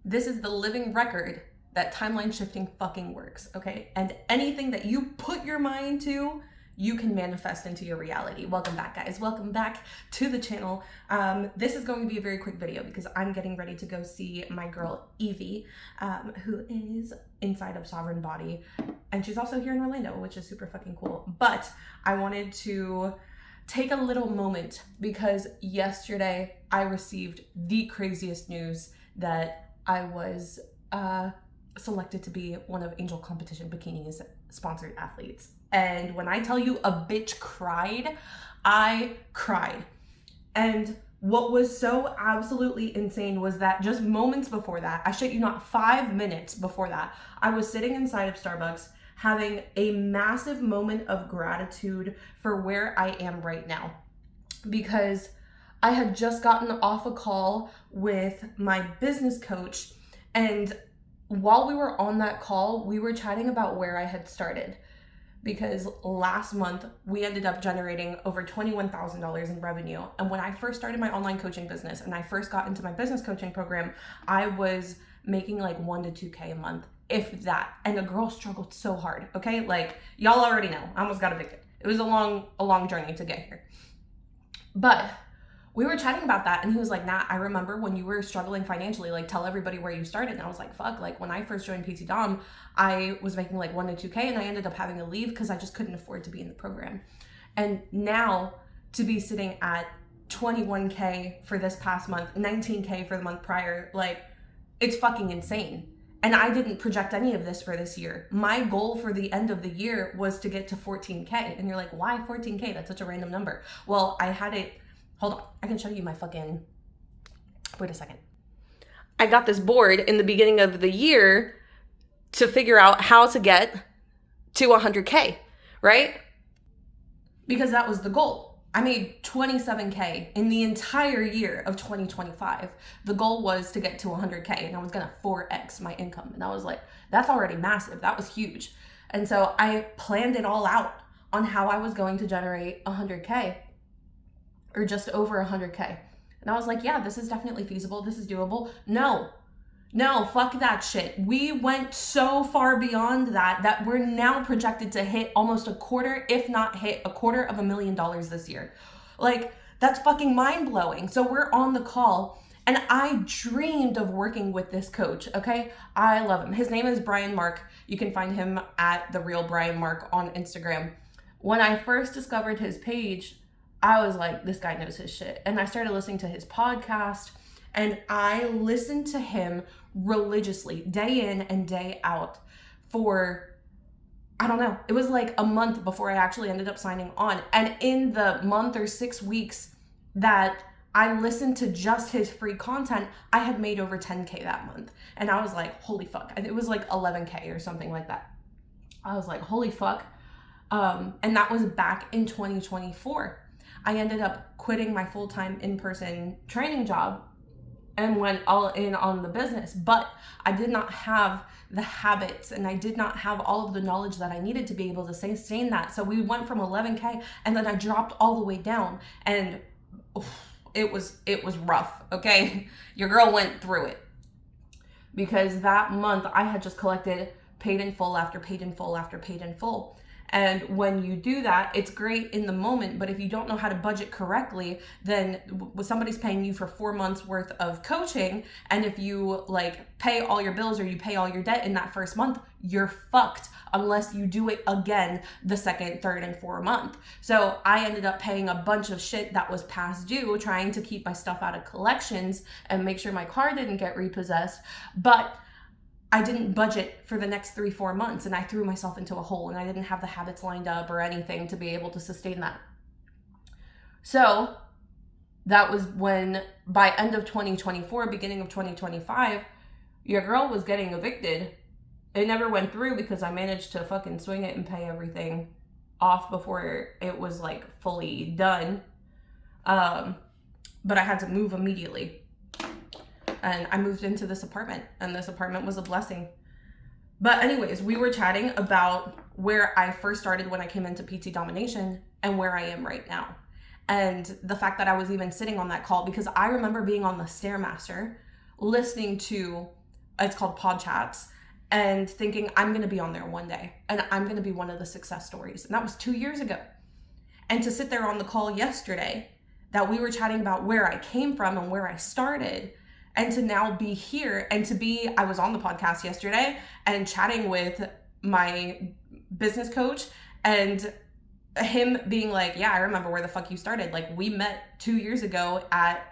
This is the living record that timeline shifting fucking works, okay? And anything that you put your mind to, you can manifest into your reality. Welcome back, guys. Welcome back to the channel. This is going to be a very quick video because I'm getting ready to go see my girl Evie, who is inside of Sovereign Body, and she's also here in Orlando, which is super fucking cool. But I wanted to take a little moment because yesterday I received the craziest news that I was selected to be one of Angel Competition Bikini's sponsored athletes. And when I tell you a bitch cried, I cried. And what was so absolutely insane was that just moments before that, I shit you not, 5 minutes before that, I was sitting inside of Starbucks having a massive moment of gratitude for where I am right now. Because I had just gotten off a call with my business coach, and while we were on that call, we were chatting about where I had started. Because last month, we ended up generating over $21,000 in revenue. And when I first started my online coaching business and I first got into my business coaching program, I was making like 1 to 2K a month, if that. And the girl struggled so hard, okay? Like, y'all already know, I almost got evicted. It was a long journey to get here. But we were chatting about that, and he was like, Nat, I remember when you were struggling financially, like, tell everybody where you started. And I was like, fuck, like, when I first joined PT Dom, I was making like 1 to 2K, and I ended up having to leave because I just couldn't afford to be in the program. And now to be sitting at 21K for this past month, 19K for the month prior, like, it's fucking insane. And I didn't project any of this for this year. My goal for the end of the year was to get to 14K. And you're like, why 14K? That's such a random number. Well, I had it. Hold on, I can show you my fucking, wait a second. I got this board in the beginning of the year to figure out how to get to 100K, right? Because that was the goal. I made 27K in the entire year of 2025. The goal was to get to 100K, and I was gonna 4X my income. And I was like, that's already massive, that was huge. And so I planned it all out on how I was going to generate 100K. Or just over 100K. And I was like, yeah, this is definitely feasible. This is doable. No, fuck that shit. We went so far beyond that we're now projected to hit almost a quarter, if not hit $250,000 this year. Like, that's fucking mind blowing. So we're on the call, and I dreamed of working with this coach, okay? I love him. His name is Brian Mark. You can find him at The Real Brian Mark on Instagram. When I first discovered his page, I was like, this guy knows his shit. And I started listening to his podcast, and I listened to him religiously, day in and day out for, I don't know, it was like a month before I actually ended up signing on. And in the month or 6 weeks that I listened to just his free content, I had made over 10K that month. And I was like, holy fuck. And it was like 11K or something like that. I was like, holy fuck. And that was back in 2024. I ended up quitting my full-time in-person training job and went all in on the business, but I did not have the habits, and I did not have all of the knowledge that I needed to be able to sustain that. So we went from 11K, and then I dropped all the way down, and it was rough, okay? Your girl went through it, because that month I had just collected paid in full after paid in full after paid in full. And when you do that, it's great in the moment, but if you don't know how to budget correctly, then somebody's paying you for 4 months worth of coaching, and if you like pay all your bills or you pay all your debt in that first month, you're fucked unless you do it again the second, third, and fourth month. So I ended up paying a bunch of shit that was past due, trying to keep my stuff out of collections and make sure my car didn't get repossessed. But I didn't budget for the next 3-4 months, and I threw myself into a hole, and I didn't have the habits lined up or anything to be able to sustain that. So that was when, by end of 2024, beginning of 2025, your girl was getting evicted. It never went through because I managed to fucking swing it and pay everything off before it was like fully done. But I had to move immediately. And I moved into this apartment, and this apartment was a blessing. But anyways, we were chatting about where I first started when I came into PT Domination and where I am right now. And the fact that I was even sitting on that call, because I remember being on the Stairmaster listening to it's called Pod Chats, and thinking I'm going to be on there one day and I'm going to be one of the success stories. And that was 2 years ago. And to sit there on the call yesterday that we were chatting about where I came from and where I started, and to now be here and I was on the podcast yesterday and chatting with my business coach, and him being like, yeah, I remember where the fuck you started. Like, we met 2 years ago at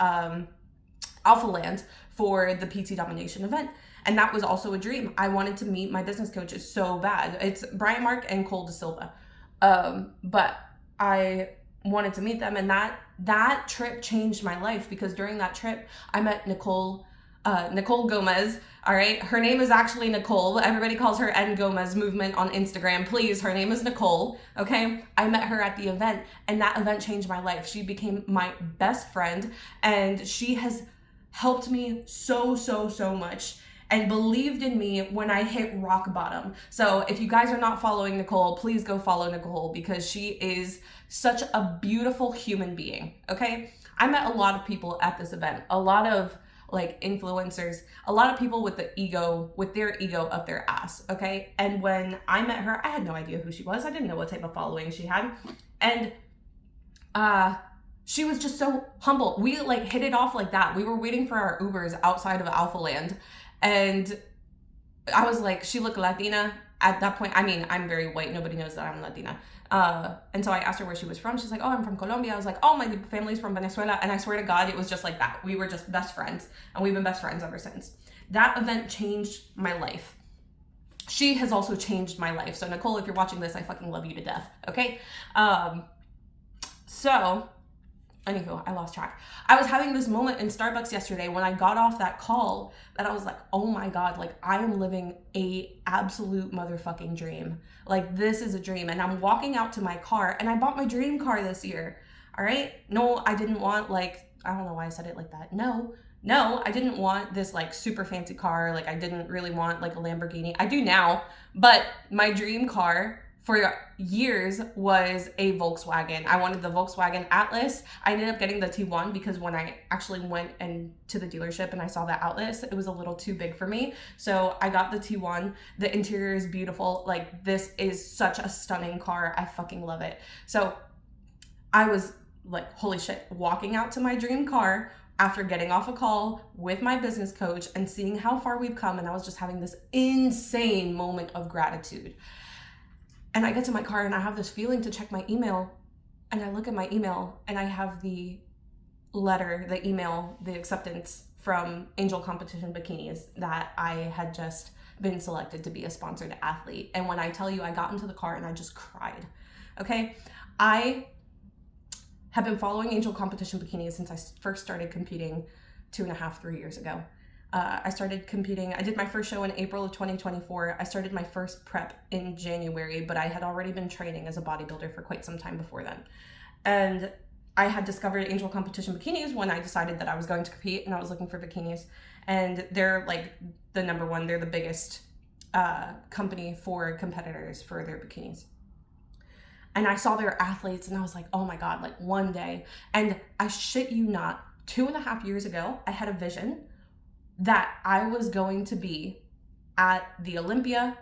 Alpha Land for the PT Domination event. And that was also a dream. I wanted to meet my business coaches so bad. It's Brian Mark and Cole De Silva. But I wanted to meet them, and that trip changed my life, because during that trip I met Nicole Gomez. All right, her name is actually Nicole. Everybody calls her N Gomez Movement on Instagram. Please, her name is Nicole. Okay, I met her at the event, and that event changed my life. She became my best friend, and she has helped me so much and believed in me when I hit rock bottom. So if you guys are not following Nicole, please go follow Nicole, because she is such a beautiful human being, okay? I met a lot of people at this event, a lot of like influencers, a lot of people with their ego up their ass, okay? And when I met her, I had no idea who she was. I didn't know what type of following she had. And she was just so humble. We like hit it off like that. We were waiting for our Ubers outside of Alpha Land, and I was like, she looked Latina at that point. I mean, I'm very white. Nobody knows that I'm Latina. And so I asked her where she was from. She's like, oh, I'm from Colombia. I was like, oh, my family's from Venezuela. And I swear to God, it was just like that. We were just best friends, and we've been best friends ever since. That event changed my life. She has also changed my life. So Nicole, if you're watching this, I fucking love you to death. Okay. Anywho, I lost track. I was having this moment in Starbucks yesterday when I got off that call that I was like, oh my God, like I am living a absolute motherfucking dream. Like, this is a dream. And I'm walking out to my car, and I bought my dream car this year. All right. No, I didn't want like, I don't know why I said it like that. No, I didn't want this like super fancy car. Like, I didn't really want like a Lamborghini. I do now, but my dream car for years was a Volkswagen. I wanted the Volkswagen Atlas. I ended up getting the T1 because when I actually went to the dealership and I saw the Atlas, it was a little too big for me. So I got the T1. The interior is beautiful. Like, this is such a stunning car. I fucking love it. So I was like, holy shit, walking out to my dream car after getting off a call with my business coach and seeing how far we've come. And I was just having this insane moment of gratitude. And I get to my car and I have this feeling to check my email, and I look at my email and I have the email, the acceptance from Angel Competition Bikinis that I had just been selected to be a sponsored athlete. And when I tell you, I got into the car and I just cried. Okay. I have been following Angel Competition Bikinis since I first started competing 3 years ago. I started competing. I did my first show in April of 2024. I started my first prep in January, but I had already been training as a bodybuilder for quite some time before then. And I had discovered Angel Competition Bikinis when I decided that I was going to compete, and I was looking for bikinis. And they're like the number one, they're the biggest company for competitors for their bikinis. And I saw their athletes and I was like, oh my God, like one day. And I shit you not, 2.5 years ago, I had a vision that I was going to be at the Olympia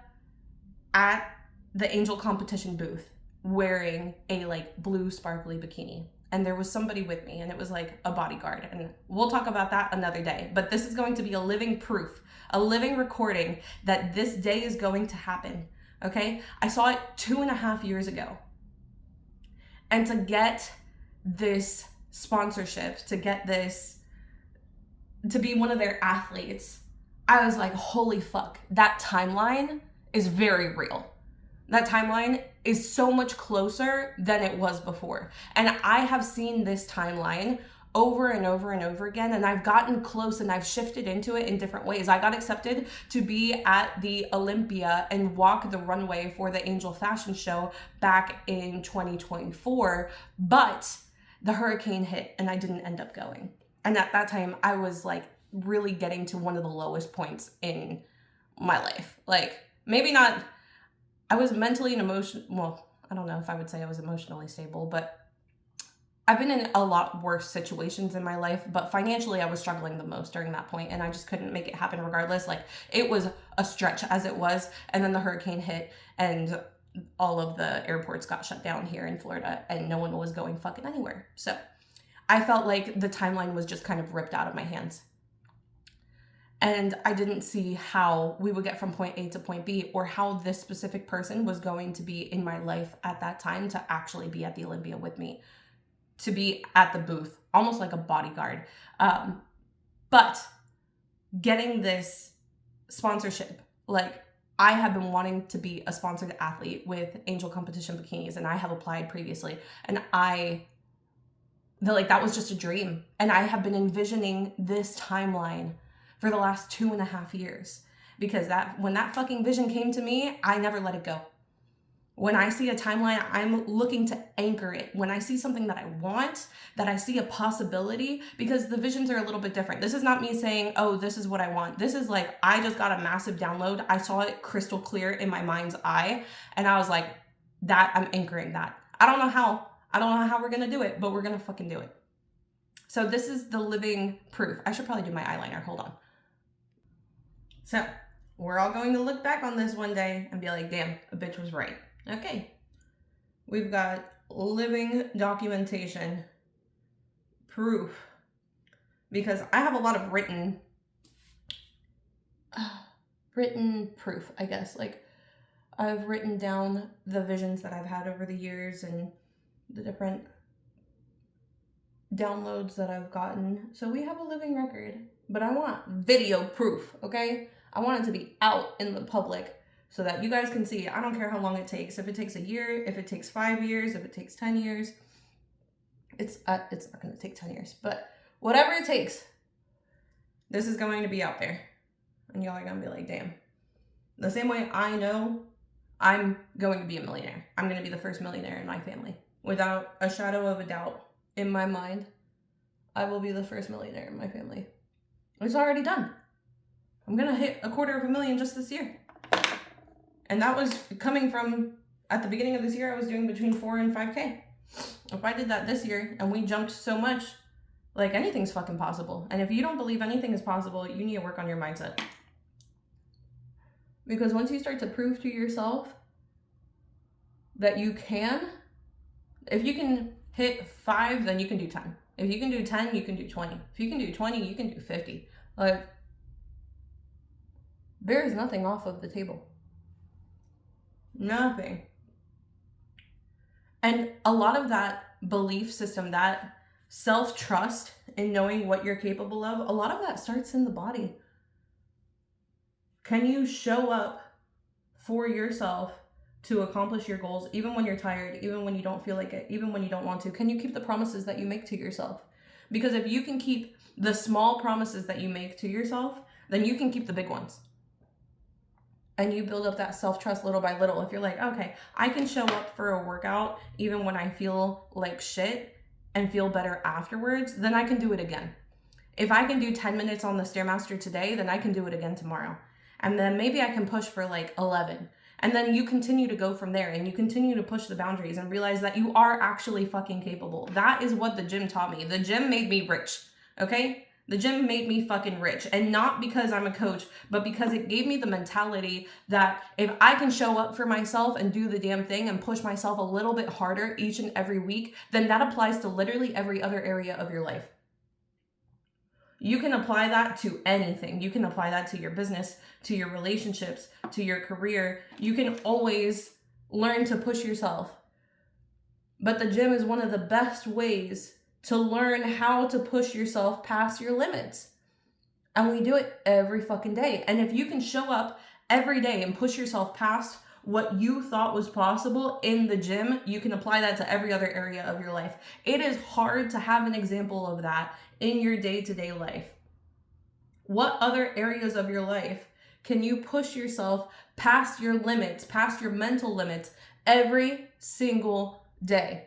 at the Angel Competition booth wearing a like blue sparkly bikini. And there was somebody with me, and it was like a bodyguard. And we'll talk about that another day. But this is going to be a living proof, a living recording that this day is going to happen. Okay? I saw it 2.5 years ago. And to get this sponsorship, to get this, to be one of their athletes, I was like, holy fuck, that timeline is very real. That timeline is so much closer than it was before. And I have seen this timeline over and over and over again, and I've gotten close and I've shifted into it in different ways. I got accepted to be at the Olympia and walk the runway for the Angel Fashion Show back in 2024, but the hurricane hit and I didn't end up going. And at that time, I was like really getting to one of the lowest points in my life. Like, maybe not, I was mentally and emotionally, well, I don't know if I would say I was emotionally stable, but I've been in a lot worse situations in my life, but financially I was struggling the most during that point, and I just couldn't make it happen regardless. Like, it was a stretch as it was, and then the hurricane hit and all of the airports got shut down here in Florida and no one was going fucking anywhere. So I felt like the timeline was just kind of ripped out of my hands. And I didn't see how we would get from point A to point B, or how this specific person was going to be in my life at that time to actually be at the Olympia with me, to be at the booth, almost like a bodyguard. But getting this sponsorship, like, I have been wanting to be a sponsored athlete with Angel Competition Bikinis, and I have applied previously, and that was just a dream. And I have been envisioning this timeline for the last 2.5 years, because when that fucking vision came to me, I never let it go. When I see a timeline, I'm looking to anchor it. When I see something that I want, that I see a possibility, because the visions are a little bit different. This is not me saying, oh, this is what I want. This is like, I just got a massive download. I saw it crystal clear in my mind's eye, and I was like, that, I'm anchoring that. I don't know how we're gonna do it, but we're gonna fucking do it. So this is the living proof. I should probably do my eyeliner, hold on. So we're all going to look back on this one day and be like, damn, a bitch was right. Okay, we've got living documentation, proof, because I have a lot of written proof, I guess. Like, I've written down the visions that I've had over the years and the different downloads that I've gotten. So we have a living record, but I want video proof, okay? I want it to be out in the public, so that you guys can see. I don't care how long it takes. If it takes a year, if it takes 5 years, if it takes 10 years, it's not going to take 10 years, but whatever it takes, this is going to be out there. And y'all are going to be like, damn. The same way I know I'm going to be a millionaire. I'm going to be the first millionaire in my family. Without a shadow of a doubt in my mind, I will be the first millionaire in my family. It's already done. I'm going to hit $250,000 just this year. And that was coming from, at the beginning of this year, I was doing between 4 and 5K. If I did that this year and we jumped so much, like, anything's fucking possible. And if you don't believe anything is possible, you need to work on your mindset. Because once you start to prove to yourself that you can, if you can hit 5, then you can do 10. If you can do 10, you can do 20. If you can do 20, you can do 50. Like, there is nothing off of the table. Nothing. And a lot of that belief system, that self-trust in knowing what you're capable of, a lot of that starts in the body. Can you show up for yourself to accomplish your goals, even when you're tired, even when you don't feel like it, even when you don't want to? Can you keep the promises that you make to yourself? Because if you can keep the small promises that you make to yourself, then you can keep the big ones. And you build up that self-trust little by little. If you're like, okay, I can show up for a workout even when I feel like shit and feel better afterwards, then I can do it again. If I can do 10 minutes on the Stairmaster today, then I can do it again tomorrow. And then maybe I can push for like 11. And then you continue to go from there, and you continue to push the boundaries and realize that you are actually fucking capable. That is what the gym taught me. The gym made me rich, okay? The gym made me fucking rich, and not because I'm a coach, but because it gave me the mentality that if I can show up for myself and do the damn thing and push myself a little bit harder each and every week, then that applies to literally every other area of your life. You can apply that to anything. You can apply that to your business, to your relationships, to your career. You can always learn to push yourself. But the gym is one of the best ways to learn how to push yourself past your limits. And we do it every fucking day. And if you can show up every day and push yourself past what you thought was possible in the gym, you can apply that to every other area of your life. It is hard to have an example of that in your day-to-day life. What other areas of your life can you push yourself past your limits, past your mental limits every single day?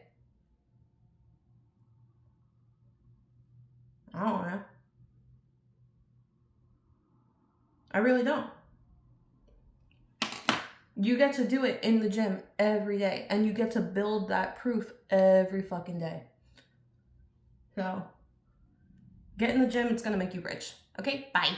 I don't know. I really don't. You get to do it in the gym every day, and you get to build that proof every fucking day. So get in the gym. It's going to make you rich. Okay, bye.